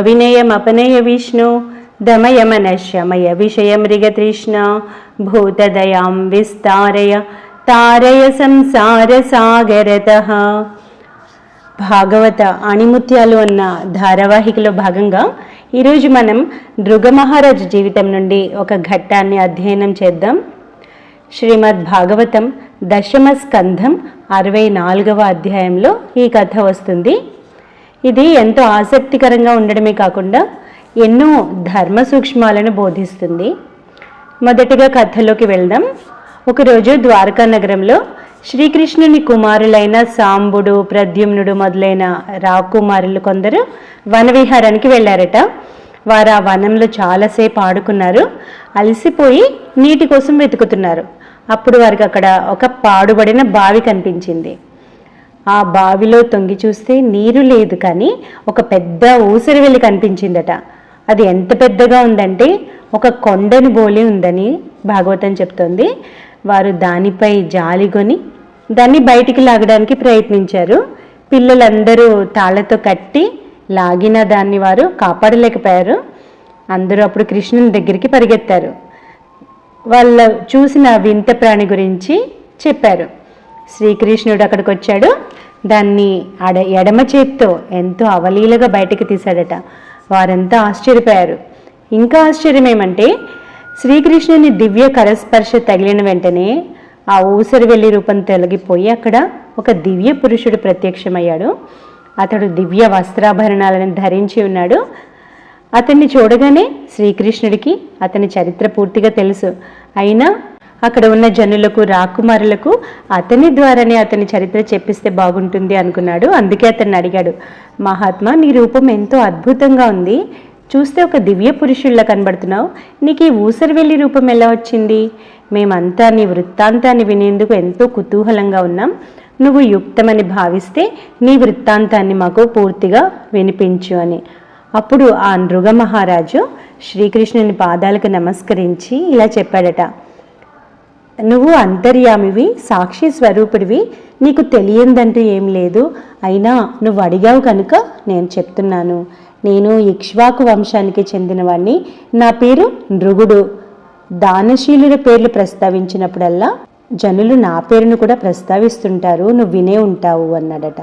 అవినయమపనయ విష్ణు దమయమనశమయ విషయమృగతృష్ణ భూతదయాం విస్తారయ తారయ సంసార సాగరతః. భాగవత ఆణిముత్యాలు అన్న ధారావాహికలో భాగంగా ఈరోజు మనం నృగమహారాజు జీవితం నుండి ఒక ఘట్టాన్ని అధ్యయనం చేద్దాం. శ్రీమద్ భాగవతం దశమ స్కంధం 64వ అధ్యాయంలో ఈ కథ వస్తుంది. ఇది ఎంతో ఆసక్తికరంగా ఉండడమే కాకుండా ఎన్నో ధర్మ సూక్ష్మాలను బోధిస్తుంది. మొదటిగా కథలోకి వెళ్దాం. ఒకరోజు ద్వారకా నగరంలో శ్రీకృష్ణుని కుమారులైన సాంబుడు, ప్రద్యుమ్నుడు మొదలైన రాకుమారులు కొందరు వనవిహారానికి వెళ్ళారట. వారు ఆ వనంలో చాలాసేపు ఆడుకున్నారు. అలసిపోయి నీటి కోసం వెతుకుతున్నారు. అప్పుడు వారికి అక్కడ ఒక పాడుబడిన బావి కనిపించింది. ఆ బావిలో తొంగి చూస్తే నీరు లేదు, కానీ ఒక పెద్ద ఊసరవెల్లి కనిపించిందట. అది ఎంత పెద్దగా ఉందంటే ఒక కొండను బోలి ఉందని భాగవతం చెప్తోంది. వారు దానిపై జాలిగొని దాన్ని బయటికి లాగడానికి ప్రయత్నించారు. పిల్లలందరూ తాళ్లతో కట్టి లాగిన దాన్ని వారు కాపాడలేకపోయారు. అందరూ అప్పుడు కృష్ణుని దగ్గరికి పరిగెత్తారు. వాళ్ళు చూసిన వింత ప్రాణి గురించి చెప్పారు. శ్రీకృష్ణుడు అక్కడికి వచ్చాడు. దాన్ని ఎడమ చేత్తో ఎంతో అవలీలగా బయటికి తీశాడట. వారంతా ఆశ్చర్యపోయారు. ఇంకా ఆశ్చర్యం ఏమంటే శ్రీకృష్ణుని దివ్య కరస్పర్శ తగిలిన వెంటనే ఆ ఊసరవెల్లి రూపం తొలగిపోయి అక్కడ ఒక దివ్య పురుషుడు ప్రత్యక్షమయ్యాడు. అతడు దివ్య వస్త్రాభరణాలను ధరించి ఉన్నాడు. అతన్ని చూడగానే శ్రీకృష్ణుడికి అతని చరిత్ర పూర్తిగా తెలుసు. అయినా అక్కడ ఉన్న జనులకు, రాకుమారులకు అతని ద్వారానే అతని చరిత్ర చెప్పిస్తే బాగుంటుంది అనుకున్నాడు. అందుకే అతన్ని అడిగాడు, మహాత్మా, నీ రూపం ఎంతో అద్భుతంగా ఉంది. చూస్తే ఒక దివ్య పురుషుల్లా కనబడుతున్నావు. నీకు ఈ ఊసరవెల్లి రూపం ఎలా వచ్చింది? మేమంతా నీ వృత్తాంతాన్ని వినేందుకు ఎంతో కుతూహలంగా ఉన్నాం. నువ్వు యుక్తమని భావిస్తే నీ వృత్తాంతాన్ని మాకు పూర్తిగా వినిపించు అని. అప్పుడు ఆ నృగమహారాజు శ్రీకృష్ణుని పాదాలకు నమస్కరించి ఇలా చెప్పాడట, నువ్వు అంతర్యామివి, సాక్షి స్వరూపుడివి, నీకు తెలియందంటూ ఏం లేదు. అయినా నువ్వు అడిగావు కనుక నేను చెప్తున్నాను. నేను ఇక్ష్వాకు వంశానికి చెందినవాణ్ణి. నా పేరు నృగుడు. దానశీలుల పేర్లు ప్రస్తావించినప్పుడల్లా జనులు నా పేరును కూడా ప్రస్తావిస్తుంటారు, నువ్వు వినే ఉంటావు అన్నాడట.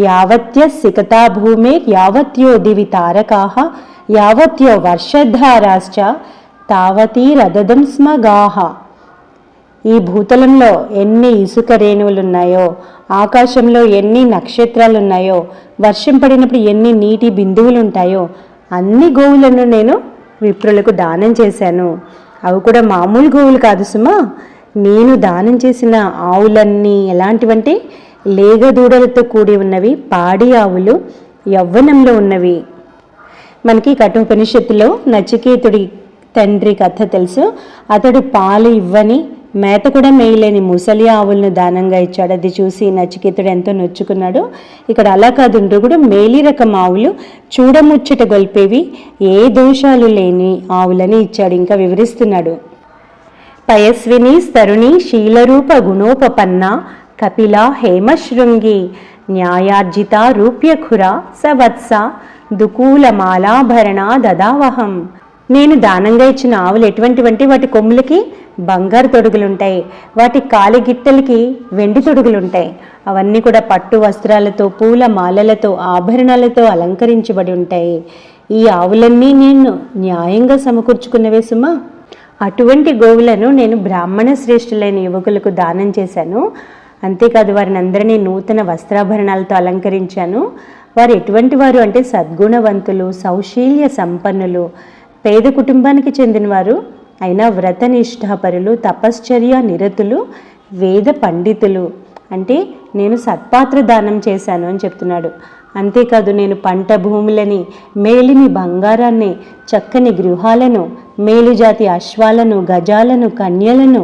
యావత్య సికతా భూమే యావత్యో దివి తారకాః యావత్యో వర్షధారాశ్చ తావతీ రదదం స్మగాః. ఈ భూతలంలో ఎన్ని ఇసుక రేణువులున్నాయో, ఆకాశంలో ఎన్ని నక్షత్రాలున్నాయో, వర్షం పడినప్పుడు ఎన్ని నీటి బిందువులు ఉంటాయో అన్ని గోవులను నేను విప్రులకు దానం చేశాను. అవి కూడా మామూలు గోవులు కాదు సుమా. నేను దానం చేసిన ఆవులన్నీ ఎలాంటివంటే లేగదూడలతో కూడి ఉన్నవి, పాడి ఆవులు, యవ్వనంలో ఉన్నవి. మనకి కఠోపనిషత్తులో నచికేతుడి తండ్రి కథ తెలుసు. అతడు పాలు ఇవ్వని, మేత కూడా మేయలేని ముసలి ఆవులను దానంగా ఇచ్చాడు. అది చూసి నచికేతుడు ఎంతో నొచ్చుకున్నాడు. ఇక్కడ అలా కాదు, నృగుడు మేలి రకం ఆవులు, చూడముచ్చట గొల్పేవి, ఏ దోషాలు లేని ఆవులని ఇచ్చాడు. ఇంకా వివరిస్తున్నాడు, పయస్విని స్తరుణి శీలరూప గుణోపపన్న కపిల హేమశృంగి న్యాయార్జిత రూప్యఖుర సవత్స దుకూలమాలాభరణ దదావహం. నేను దానంగా ఇచ్చిన ఆవులు ఎటువంటివంటే వాటి కొమ్ములకి బంగారు తొడుగులుంటాయి, వాటి కాలి గిట్టలకి వెండి తొడుగులుంటాయి. అవన్నీ కూడా పట్టు వస్త్రాలతో, పూల మాలలతో, ఆభరణాలతో అలంకరించబడి ఉంటాయి. ఈ ఆవులన్నీ నేను న్యాయంగా సమకూర్చుకున్నవే సుమా. అటువంటి గోవులను నేను బ్రాహ్మణ శ్రేష్ఠులైన యువకులకు దానం చేశాను. అంతేకాదు వారిని అందరినీ నూతన వస్త్రాభరణాలతో అలంకరించాను. వారు ఎటువంటి వారు అంటే సద్గుణవంతులు, సౌశీల్య సంపన్నులు, పేద కుటుంబానికి చెందినవారు, అయినా వ్రతనిష్ఠాపరులు, తపశ్చర్య నిరతులు, వేద పండితులు. అంటే నేను సత్పాత్ర దానం చేశాను అని చెప్తున్నాడు. అంతేకాదు నేను పంట భూములని, మేలిమి బంగారాన్ని, చక్కని గృహాలను, మేలుజాతి అశ్వాలను, గజాలను, కన్యలను,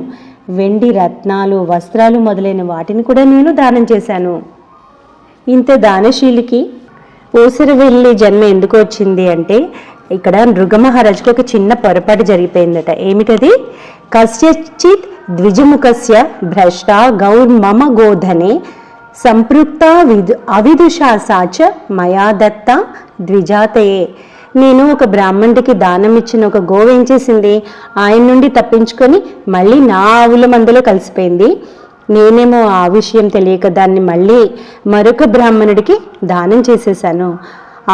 వెండి రత్నాలు, వస్త్రాలు మొదలైన వాటిని కూడా నేను దానం చేశాను. ఇంత దానశీలికి ఊసరవెల్లి జన్మ ఎందుకు వచ్చింది అంటే ఇక్కడ నృగమహారాజుకి ఒక చిన్న పొరపాటు జరిగిపోయిందట. ఏమిటది? కస్యచిత్ ద్విజముఖస్య భ్రష్ట గౌర్మమ గోధనే సంపృక్త అవిదుషా సాచ మయా దత్త ద్విజాతయే. నేను ఒక బ్రాహ్మణుడికి దానం ఇచ్చిన ఒక గోవు ఏం చేసింది, ఆయన నుండి తప్పించుకొని మళ్ళీ నా ఆవుల మందలో కలిసిపోయింది. నేనేమో ఆ విషయం తెలియక దాన్ని మళ్ళీ మరొక బ్రాహ్మణుడికి దానం చేసేసాను.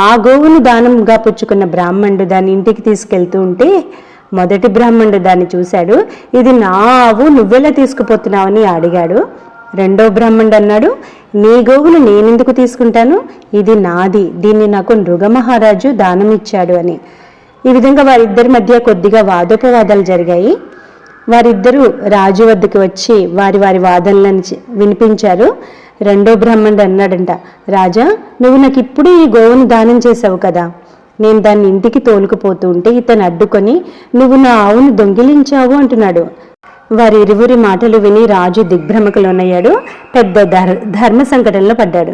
ఆ గోవును దానంగా పుచ్చుకున్న బ్రాహ్మణుడు దాన్ని ఇంటికి తీసుకెళ్తూ ఉంటే మొదటి బ్రాహ్మణుడు దాన్ని చూశాడు. ఇది నా ఆవు, నువ్వెలా తీసుకుపోతున్నావని అడిగాడు. రెండో బ్రాహ్మణుడు అన్నాడు, నీ గోవును నేనెందుకు తీసుకుంటాను, ఇది నాది, దీన్ని నాకు నృగమహారాజు దానం ఇచ్చాడు అని. ఈ విధంగా వారిద్దరి మధ్య కొద్దిగా వాదోపవాదాలు జరిగాయి. వారిద్దరూ రాజు వద్దకు వచ్చి వారి వారి వాదనలను వినిపించారు. రెండో బ్రాహ్మణుడు అన్నాడంట, రాజా, నువ్వు నాకు ఇప్పుడు ఈ గోవును దానం చేసావు కదా, నేను దాన్ని ఇంటికి తోలుకుపోతూ ఉంటే ఇతను అడ్డుకొని నువ్వు నా ఆవును దొంగిలించావు అంటున్నాడు. వారి ఇరువురి మాటలు విని రాజు దిగ్భ్రమకులోనయ్యాడు. పెద్ద ధర్మ సంకటంలో పడ్డాడు.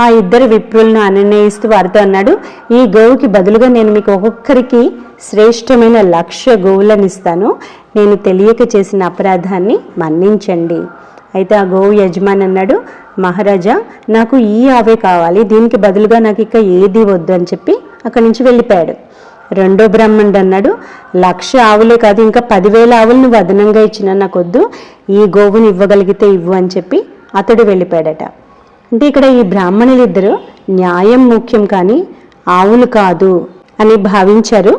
ఆ ఇద్దరు విప్రులను నిర్ణయిస్తూ వారితో అన్నాడు, ఈ గోవుకి బదులుగా నేను మీకు ఒక్కొక్కరికి శ్రేష్టమైన 1,00,000 గోవులను ఇస్తాను. నేను తెలియక చేసిన అపరాధాన్ని మన్నించండి. అయితే ఆ గోవు యజమాని అన్నాడు, మహారాజా, నాకు ఈ ఆవే కావాలి, దీనికి బదులుగా నాకు ఇక ఏది వద్దు అని చెప్పి అక్కడి నుంచి వెళ్ళిపోయాడు. రెండో బ్రాహ్మణుడు అన్నాడు, 1,00,000 ఆవులే కాదు, ఇంకా 10,000 ఆవులు నువ్వు అదనంగా ఇచ్చినా నాకొద్దు, ఈ గోవుని ఇవ్వగలిగితే ఇవ్వు అని చెప్పి అతడు వెళ్ళిపోయాడట. అంటే ఇక్కడ ఈ బ్రాహ్మణులిద్దరూ న్యాయం ముఖ్యం కానీ ఆవులు కాదు అని భావించారు.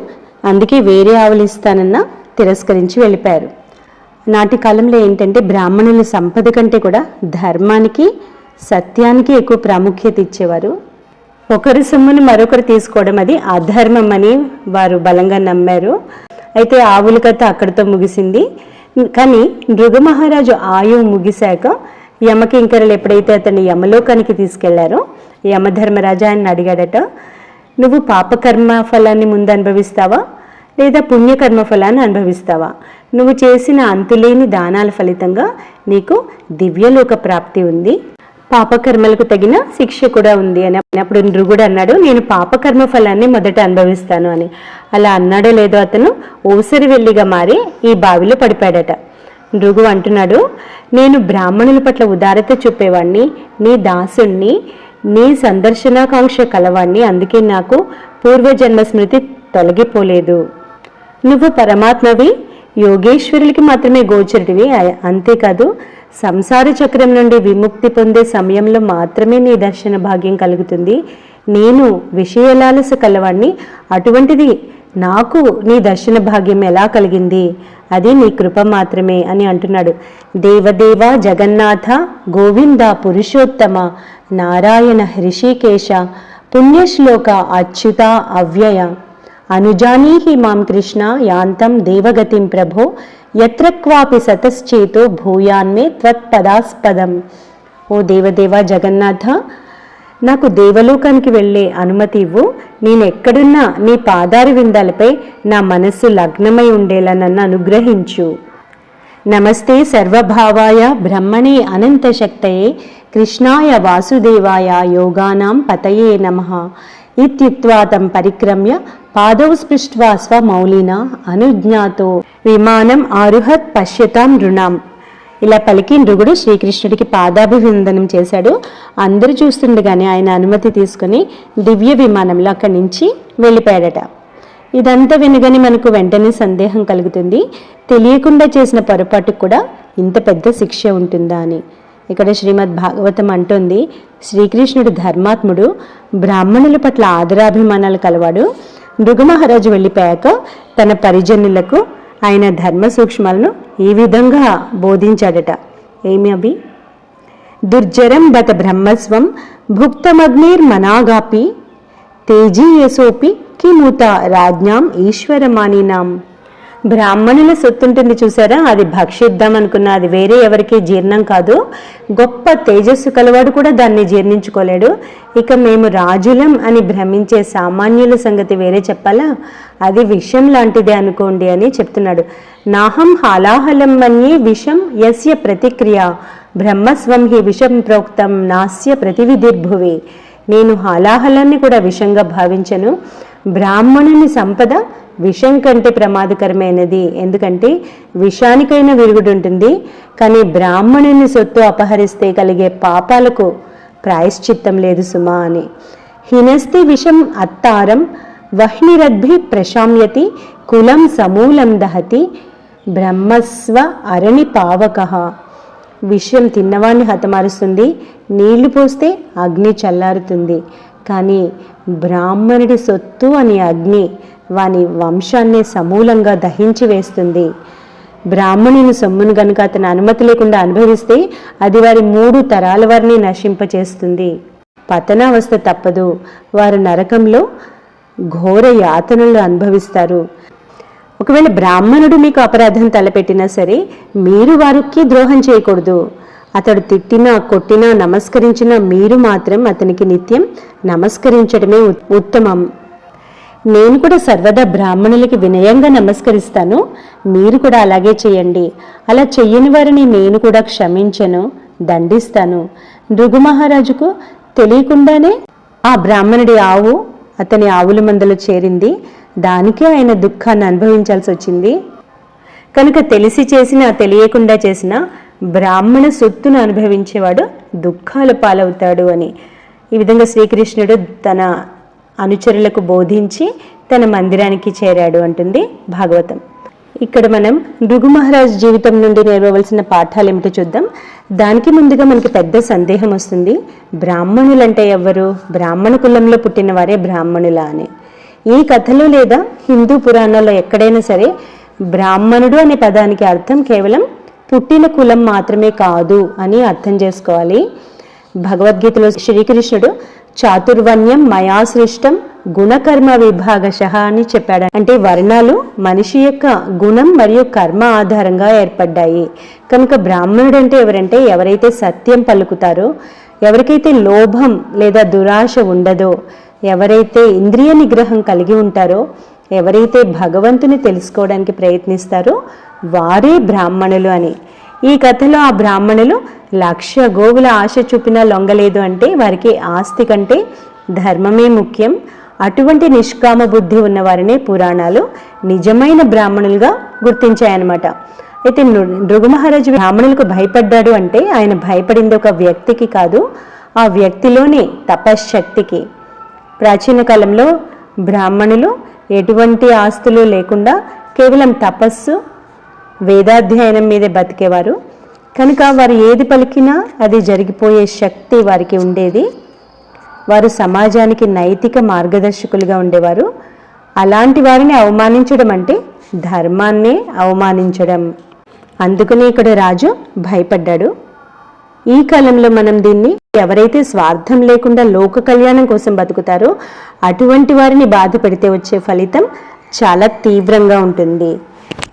అందుకే వేరే ఆవులు ఇస్తానన్నా తిరస్కరించి వెళ్ళిపోయారు. నాటి కాలంలో ఏంటంటే బ్రాహ్మణుల సంపద కంటే కూడా ధర్మానికి, సత్యానికి ఎక్కువ ప్రాముఖ్యత ఇచ్చేవారు. ఒకరి సొమ్ముని మరొకరు తీసుకోవడం అది అధర్మం అని వారు బలంగా నమ్మారు. అయితే ఆవుల కథ అక్కడితో ముగిసింది. కానీ నృగమహారాజు ఆయువు ముగిశాక యమకింకరులు ఎప్పుడైతే అతన్ని యమలోకానికి తీసుకెళ్లారో యమధర్మరాజు ఆయన అడిగాడట, నువ్వు పాపకర్మ ఫలాన్ని ముందు అనుభవిస్తావా లేదా పుణ్యకర్మ ఫలాన్ని అనుభవిస్తావా? నువ్వు చేసిన అంతులేని దానాల ఫలితంగా నీకు దివ్యలోక ప్రాప్తి ఉంది, పాపకర్మలకు తగిన శిక్ష కూడా ఉంది అని. అప్పుడు నృగుడు అన్నాడు, నేను పాపకర్మ ఫలాన్ని మొదట అనుభవిస్తాను అని. అలా అన్నాడో లేదో అతను ఓసరి వెల్లిగా మారి ఈ బావిలో పడిపోయాడట. నృగు అంటున్నాడు, నేను బ్రాహ్మణుల పట్ల ఉదారత చూపేవాణ్ణి, నీ దాసుణ్ణి, నీ సందర్శనాకాంక్ష కలవాణ్ణి, అందుకే నాకు పూర్వజన్మ స్మృతి తొలగిపోలేదు. నువ్వు పరమాత్మవి, యోగేశ్వరులకి మాత్రమే గోచరుడివి. అంతేకాదు సంసార చక్రం నుండి విముక్తి పొందే సమయంలో మాత్రమే నీ దర్శన భాగ్యం కలుగుతుంది. నేను విషయలాలస కలవాణ్ణి, అటువంటిది నాకు నీ దర్శన భాగ్యం ఎలా కలిగింది? అది నీ కృప మాత్రమే అని అంటున్నాడు. దేవదేవ జగన్నాథ గోవింద పురుషోత్తమ నారాయణ హృషికేశ పుణ్యశ్లోక అచ్యుత అవ్యయ అనుజానీహి మాం కృష్ణ యాంతం దేవగతిం ప్రభో యత్ర క్వాపి సతశ్చేతో భూయాన్మే త్వత్పదాస్పదం. ఓ దేవదేవ జగన్నాథ, నాకు దేవలోకానికి వెళ్ళే అనుమతి ఇవ్వు. నేను ఎక్కడున్నా నీ పాదారి విందాలపై నా మనస్సు లగ్నమై ఉండేలా నన్ను అనుగ్రహించు. నమస్తే సర్వభావాయ బ్రహ్మణే అనంత శక్తయే కృష్ణాయ వాసుదేవాయ యోగానాం పతయే నమః ఇత్యుక్త్వా తం పరిక్రమ్య పాదౌ స్పృష్ట్వా స్వమౌలినా అనుజ్ఞాతో విమానం ఆరుహత్ పశ్యతాం నృణాం. ఇలా పలికి నృగుడు శ్రీకృష్ణుడికి పాదాభివందనం చేశాడు. అందరూ చూస్తుండగానే ఆయన అనుమతి తీసుకుని దివ్య విమానంలో అక్కడి నుంచి వెళ్ళిపోయాడట. ఇదంతా వినగానే మనకు వెంటనే సందేహం కలుగుతుంది, తెలియకుండా చేసిన పొరపాటుకు కూడా ఇంత పెద్ద శిక్ష ఉంటుందా అని. ఇక్కడ శ్రీమద్ భాగవతం అంటోంది, శ్రీకృష్ణుడు ధర్మాత్ముడు, బ్రాహ్మణుల పట్ల ఆదరాభిమానాలు కలవాడు. నృగమహారాజు వెళ్ళిపోయాక తన పరిజనులకు ఆయన ధర్మ సూక్ష్మాలను ఈ విధంగా బోధించాడట. ఏమి అవి? దుర్జరం బత బ్రహ్మస్వం భుక్తమగ్నిర్మనాగాపి తేజీయసోపి కిముత రాజ్ఞాం ఈశ్వరమానినాం. బ్రాహ్మణుల సొత్తుంటుంది చూసారా, అది భక్షిద్దాం అనుకున్నా అది వేరే ఎవరికి జీర్ణం కాదు. గొప్ప తేజస్సు కలవాడు కూడా దాన్ని జీర్ణించుకోలేడు. ఇక మేము రాజులం అని భ్రమించే సామాన్యుల సంగతి వేరే చెప్పాలా, అది విషం లాంటిదే అనుకోండి అని చెప్తున్నాడు. నాహం హాలాహలం మన్యే విషం యస్య ప్రతిక్రియ బ్రహ్మస్వం హి విషం ప్రోక్తం నాస్య ప్రతివిధిర్భువి. నేను హాలాహలాన్ని కూడా విషంగా భావించను. బ్రాహ్మణుని సంపద విషం కంటే ప్రమాదకరమైనది. ఎందుకంటే విషానికైనా విరుగుడు ఉంటుంది, కానీ బ్రాహ్మణుని సొత్తు అపహరిస్తే కలిగే పాపాలకు ప్రాయశ్చిత్తం లేదు సుమా అని. హినస్తి విషం అత్తారం వహ్నిరద్భి ప్రశామ్యతి కులం సమూలం దహతి బ్రహ్మస్వ అరణి పావకః. విషయం తిన్నవాణ్ణి హతమారుస్తుంది, నీళ్లు పోస్తే అగ్ని చల్లారుతుంది. కానీ బ్రాహ్మణుడి సొత్తు అని అగ్ని వాని వంశాన్ని సమూలంగా దహించి వేస్తుంది. బ్రాహ్మణుని సొమ్మును గనుక అతని అనుమతి లేకుండా అనుభవిస్తే అది వారి 3 తరాల వారిని నశింపచేస్తుంది. పతనావస్థ తప్పదు. వారు నరకంలో ఘోర యాతనలు అనుభవిస్తారు. ఒకవేళ బ్రాహ్మణుడు మీకు అపరాధం తలపెట్టినా సరే మీరు వారికి ద్రోహం చేయకూడదు. అతడు తిట్టినా కొట్టినా నమస్కరించినా మీరు మాత్రం అతనికి నిత్యం నమస్కరించడమే ఉత్తమం. నేను కూడా సర్వదా బ్రాహ్మణులకి వినయంగా నమస్కరిస్తాను, మీరు కూడా అలాగే చేయండి. అలా చెయ్యని వారిని నేను కూడా క్షమించను, దండిస్తాను. భృగు మహారాజుకు తెలియకుండానే ఆ బ్రాహ్మణుడి ఆవు అతని ఆవుల మందలో చేరింది. దానికే ఆయన దుఃఖాన్ని అనుభవించాల్సి వచ్చింది. కనుక తెలిసి చేసినా తెలియకుండా చేసిన బ్రాహ్మణ సొత్తును అనుభవించేవాడు దుఃఖాల పాలవుతాడు అని ఈ విధంగా శ్రీకృష్ణుడు తన అనుచరులకు బోధించి తన మందిరానికి చేరాడు అంటుంది భాగవతం. ఇక్కడ మనం భృగు మహారాజ్ జీవితం నుండి నేర్వవలసిన పాఠాలు ఏమిటో చూద్దాం. దానికి ముందుగా మనకి పెద్ద సందేహం వస్తుంది, బ్రాహ్మణులంటే ఎవరు? బ్రాహ్మణ కులంలో పుట్టిన వారే బ్రాహ్మణులా అని. ఈ కథలో లేదా హిందూ పురాణాల్లో ఎక్కడైనా సరే బ్రాహ్మణుడు అనే పదానికి అర్థం కేవలం పుట్టిన కులం మాత్రమే కాదు అని అర్థం చేసుకోవాలి. భగవద్గీతలో శ్రీకృష్ణుడు చాతుర్వర్ణ్యం మయా సృష్టం గుణకర్మ విభాగశః అని చెప్పాడు. అంటే వర్ణాలు మనిషి యొక్క గుణం మరియు కర్మ ఆధారంగా ఏర్పడ్డాయి. కనుక బ్రాహ్మణుడు అంటే ఎవరంటే ఎవరైతే సత్యం పలుకుతారో, ఎవరికైతే లోభం లేదా దురాశ ఉండదో, ఎవరైతే ఇంద్రియ నిగ్రహం కలిగి ఉంటారో, ఎవరైతే భగవంతుని తెలుసుకోవడానికి ప్రయత్నిస్తారో వారే బ్రాహ్మణులు అని. ఈ కథలో ఆ బ్రాహ్మణులు 1,00,000 గోవుల ఆశ చూపినా లొంగలేదు. అంటే వారికి ఆస్తి కంటే ధర్మమే ముఖ్యం. అటువంటి నిష్కామ బుద్ధి ఉన్న వారినే పురాణాలు నిజమైన బ్రాహ్మణులుగా గుర్తించాయన్నమాట. అయితే భృగు మహారాజు బ్రాహ్మణులకు భయపడ్డాడు అంటే ఆయన భయపడింది ఒక వ్యక్తికి కాదు, ఆ వ్యక్తిలోని తపశ్శక్తికి. ప్రాచీన కాలంలో బ్రాహ్మణులు ఎటువంటి ఆస్తులు లేకుండా కేవలం తపస్సు వేదాధ్యయనం మీదే బతికేవారు. కనుక వారు ఏది పలికినా అది జరిగిపోయే శక్తి వారికి ఉండేది. వారు సమాజానికి నైతిక మార్గదర్శకులుగా ఉండేవారు. అలాంటి వారిని అవమానించడం అంటే ధర్మాన్నే అవమానించడం. అందుకని ఇక్కడ రాజు భయపడ్డాడు. ఈ కాలంలో మనం దీన్ని ఎవరైతే స్వార్థం లేకుండా లోక కళ్యాణం కోసం బతుకుతారో అటువంటి వారిని బాధ పెడితే వచ్చే ఫలితం చాలా తీవ్రంగా ఉంటుంది.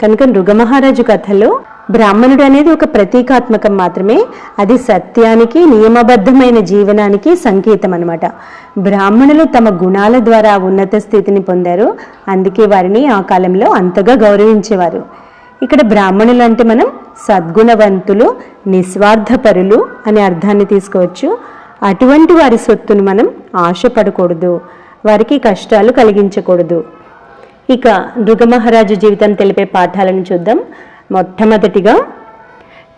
కనుక మృగమహారాజు కథలో బ్రాహ్మణుడు అనేది ఒక ప్రతీకాత్మకం మాత్రమే. అది సత్యానికి నియమబద్ధమైన జీవనానికి సంకేతం అన్నమాట. బ్రాహ్మణులు తమ గుణాల ద్వారా ఉన్నత స్థితిని పొందారు. అందుకే వారిని ఆ కాలంలో అంతగా గౌరవించేవారు. ఇక్కడ బ్రాహ్మణులు అంటే మనం సద్గుణవంతులు, నిస్వార్థపరులు అనే అర్థాన్ని తీసుకోవచ్చు. అటువంటి వారి సొత్తును మనం ఆశపడకూడదు, వారికి కష్టాలు కలిగించకూడదు. ఇక భృగమహారాజు జీవితం తెలిపే పాఠాలను చూద్దాం. మొట్టమొదటిగా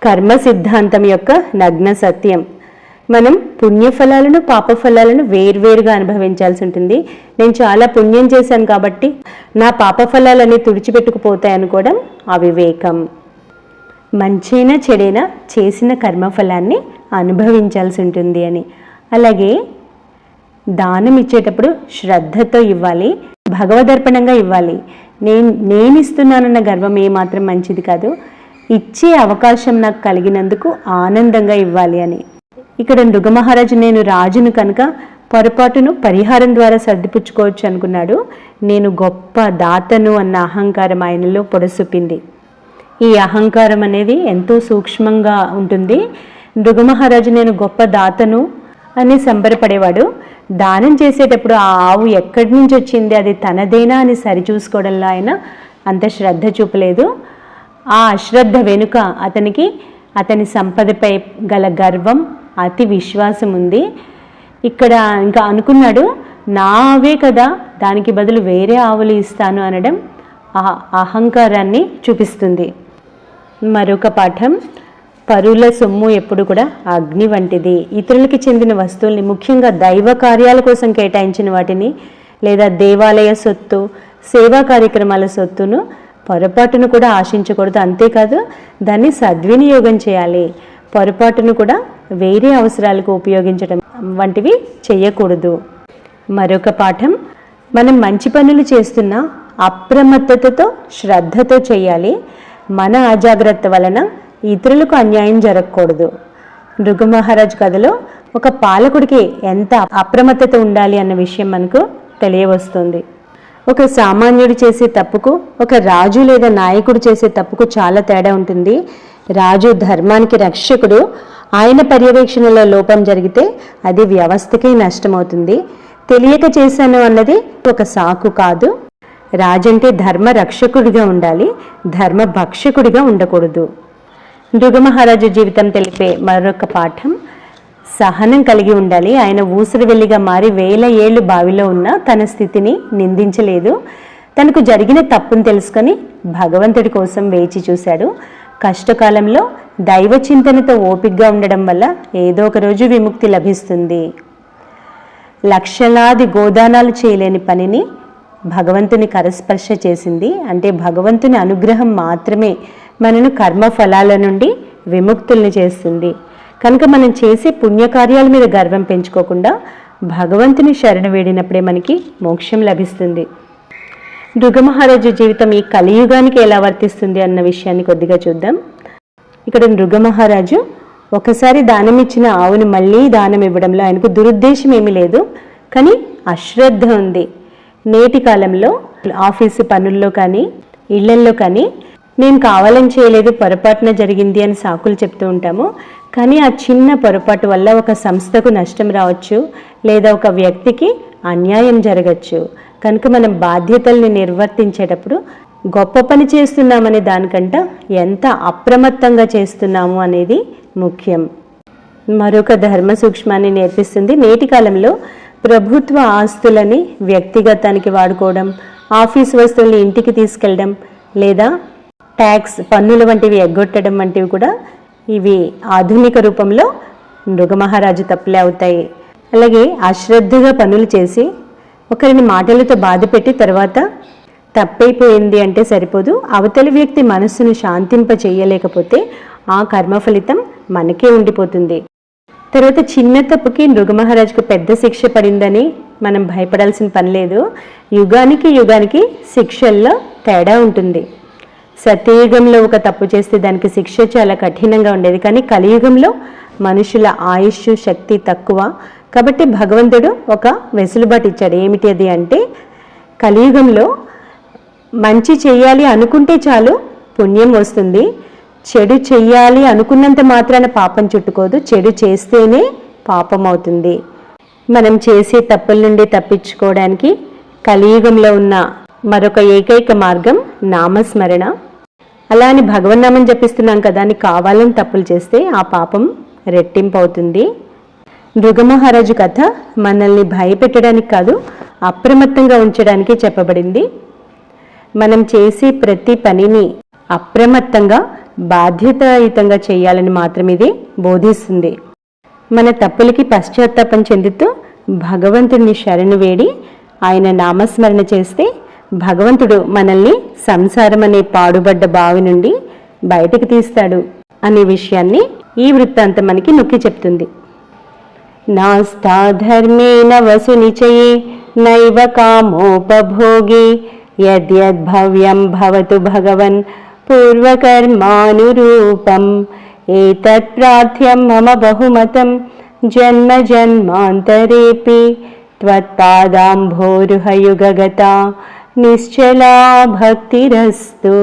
కర్మ సిద్ధాంతం యొక్క నగ్న సత్యం. మనం పుణ్యఫలాలను పాపఫలాలను వేర్వేరుగా అనుభవించాల్సి ఉంటుంది. నేను చాలా పుణ్యం చేశాను కాబట్టి నా పాపఫలాలన్నీ తుడిచిపెట్టుకుపోతాయి అనుకోవడం అవివేకం. మంచైనా చెడైనా చేసిన కర్మఫలాన్ని అనుభవించాల్సి ఉంటుంది అని. అలాగే దానం ఇచ్చేటప్పుడు శ్రద్ధతో ఇవ్వాలి, భగవదర్పణంగా ఇవ్వాలి. నేను ఇస్తున్నానన్న గర్వం ఏమాత్రం మంచిది కాదు. ఇచ్చే అవకాశం నాకు కలిగినందుకు ఆనందంగా ఇవ్వాలి అని. ఇక్కడ భృగమహారాజు నేను రాజును కనుక పొరపాటును పరిహారం ద్వారా సర్దిపుచ్చుకోవచ్చు అనుకున్నాడు. నేను గొప్ప దాతను అన్న అహంకారం ఆయనలో పొడసూపింది. ఈ అహంకారం అనేది ఎంతో సూక్ష్మంగా ఉంటుంది. భృగమహారాజు నేను గొప్ప దాతను అని సంబరపడేవాడు. దానం చేసేటప్పుడు ఆ ఆవు ఎక్కడి నుంచి వచ్చింది, అది తనదేనా అని సరిచూసుకోవడంలో ఆయన అంత శ్రద్ధ చూపలేదు. ఆ అశ్రద్ధ వెనుక అతని సంపదపై గల గర్వం, అతి విశ్వాసం ఉంది. ఇక్కడ ఇంకా అనుకున్నాడు, నా ఆవే కదా, దానికి బదులు వేరే ఆవులు ఇస్తాను అనడం ఆ అహంకారాన్ని చూపిస్తుంది. మరొక పాఠం, పరుల సొమ్ము ఎప్పుడు కూడా అగ్ని వంటిది. ఇతరులకి చెందిన వస్తువుల్ని, ముఖ్యంగా దైవ కార్యాల కోసం కేటాయించిన వాటిని లేదా దేవాలయ సొత్తు, సేవా కార్యక్రమాల సొత్తును పొరపాటును కూడా ఆశించకూడదు. అంతేకాదు దాన్ని సద్వినియోగం చేయాలి. పొరపాటును కూడా వేరే అవసరాలకు ఉపయోగించడం వంటివి చేయకూడదు. మరొక పాఠం, మనం మంచి పనులు చేస్తున్నా అప్రమత్తతతో శ్రద్ధతో చేయాలి. మన అజాగ్రత్త వలన ఇతరులకు అన్యాయం జరగకూడదు. నృగమహారాజ్ కథలో ఒక పాలకుడికి ఎంత అప్రమత్తత ఉండాలి అన్న విషయం మనకు తెలియవస్తుంది. ఒక సామాన్యుడు చేసే తప్పుకు ఒక రాజు లేదా నాయకుడు చేసే తప్పుకు చాలా తేడా ఉంటుంది. రాజు ధర్మానికి రక్షకుడు. ఆయన పర్యవేక్షణలో లోపం జరిగితే అది వ్యవస్థకే నష్టమవుతుంది. తెలియక చేశాను అన్నది ఒక సాకు కాదు. రాజంటే ధర్మ రక్షకుడిగా ఉండాలి, ధర్మ భక్షకుడిగా ఉండకూడదు. నృగమహారాజు జీవితం తెలిపే మరొక పాఠం, సహనం కలిగి ఉండాలి. ఆయన ఊసరవెల్లిగా మారి 1000 ఏళ్లు బావిలో ఉన్న తన స్థితిని నిందించలేదు. తనకు జరిగిన తప్పును తెలుసుకొని భగవంతుడి కోసం వేచి చూశాడు. కష్టకాలంలో దైవ చింతనతో ఓపికగా ఉండడం వల్ల ఏదో ఒక రోజు విముక్తి లభిస్తుంది. లక్షలాది గోదానాలు చేయలేని పనిని భగవంతుని కరస్పర్శ చేసింది. అంటే భగవంతుని అనుగ్రహం మాత్రమే మనను కర్మఫలాల నుండి విముక్తుల్ని చేస్తుంది. కనుక మనం చేసే పుణ్యకార్యాల మీద గర్వం పెంచుకోకుండా భగవంతుని శరణు వేడినప్పుడే మనకి మోక్షం లభిస్తుంది. నృగమహారాజు జీవితం ఈ కలియుగానికి ఎలా వర్తిస్తుంది అన్న విషయాన్ని కొద్దిగా చూద్దాం. ఇక్కడ నృగమహారాజు ఒకసారి దానం ఇచ్చిన ఆవును మళ్ళీ దానం ఇవ్వడంలో ఆయనకు దురుద్దేశం ఏమీ లేదు, కానీ అశ్రద్ధ ఉంది. నేటి కాలంలో ఆఫీసు పనుల్లో కానీ ఇళ్లల్లో కానీ నేను కావాలని చేయలేదు, పొరపాటున జరిగింది అని సాకులు చెప్తూ ఉంటాము. కానీ ఆ చిన్న పొరపాటు వల్ల ఒక సంస్థకు నష్టం రావచ్చు, లేదా ఒక వ్యక్తికి అన్యాయం జరగచ్చు. కనుక మనం బాధ్యతల్ని నిర్వర్తించేటప్పుడు గొప్ప పని చేస్తున్నామనే దానికంటే ఎంత అప్రమత్తంగా చేస్తున్నాము అనేది ముఖ్యం. మరొక ధర్మ సూక్ష్మాన్ని నేర్పిస్తుంది. నేటి కాలంలో ప్రభుత్వ ఆస్తులని వ్యక్తిగతానికి వాడుకోవడం, ఆఫీస్ వస్తువుల్ని ఇంటికి తీసుకెళ్ళడం, లేదా ట్యాక్స్ పన్నుల వంటివి ఎగ్గొట్టడం వంటివి కూడా ఇవి ఆధునిక రూపంలో నృగమహారాజు తప్పులే అవుతాయి. అలాగే అశ్రద్ధగా పనులు చేసి ఒకరిని మాటలతో బాధపెట్టి తర్వాత తప్పైపోయింది అంటే సరిపోదు. అవతలి వ్యక్తి మనస్సును శాంతింప చేయలేకపోతే ఆ కర్మ ఫలితం మనకే ఉండిపోతుంది. తర్వాత చిన్న తప్పుకి నృగమహారాజుకు పెద్ద శిక్ష పడిందని మనం భయపడాల్సిన పని లేదు. యుగానికి యుగానికి శిక్షల్లో తేడా ఉంటుంది. సత్యయుగంలో ఒక తప్పు చేస్తే దానికి శిక్ష చాలా కఠినంగా ఉండేది, కానీ కలియుగంలో మనుషుల ఆయుష్ శక్తి తక్కువ. కాబట్టి భగవంతుడు ఒక వెసులుబాటు ఇచ్చాడు. ఏమిటి అది అంటే, కలియుగంలో మంచి చెయ్యాలి అనుకుంటే చాలు పుణ్యం వస్తుంది, చెడు చెయ్యాలి అనుకున్నంత మాత్రాన పాపం చుట్టుకోదు, చెడు చేస్తేనే పాపం అవుతుంది. మనం చేసే తప్పుల నుండి తప్పించుకోవడానికి కలియుగంలో ఉన్న మరొక ఏకైక మార్గం నామస్మరణ. అలా అని భగవన్నామం జపిస్తున్నాం కదా అని కావాలని తప్పులు చేస్తే ఆ పాపం రెట్టింపు అవుతుంది. నృగమహారాజు కథ మనల్ని భయపెట్టడానికి కాదు, అప్రమత్తంగా ఉంచడానికి చెప్పబడింది. మనం చేసే ప్రతి పనిని అప్రమత్తంగా బాధ్యతాయుతంగా చేయాలని మాత్రమే ఇది బోధిస్తుంది. మన తప్పులకి పశ్చాత్తాపం చెందుతూ భగవంతుడిని శరణు వేడి ఆయన నామస్మరణ చేస్తే భగవంతుడు మనల్ని సంసారం అనే పాడుబడ్డ బావి నుండి బయటకు తీస్తాడు అనే విషయాన్ని ఈ వృత్తాంతం మనకి నొక్కి చెప్తుంది. నాస్తా ధర్మేణ వసునిచయే నైవ కామోపభోగే యద్యద్భవ్యం భవతు భగవన్ పూర్వకర్మానురూపం ఏతత్ ప్రార్థ్యం మమ బహుమతం జన్మ జన్మాంతరేపి త్వత్పాదాంభోరుహయుగగతా నిశ్చలా భక్తిరస్తు.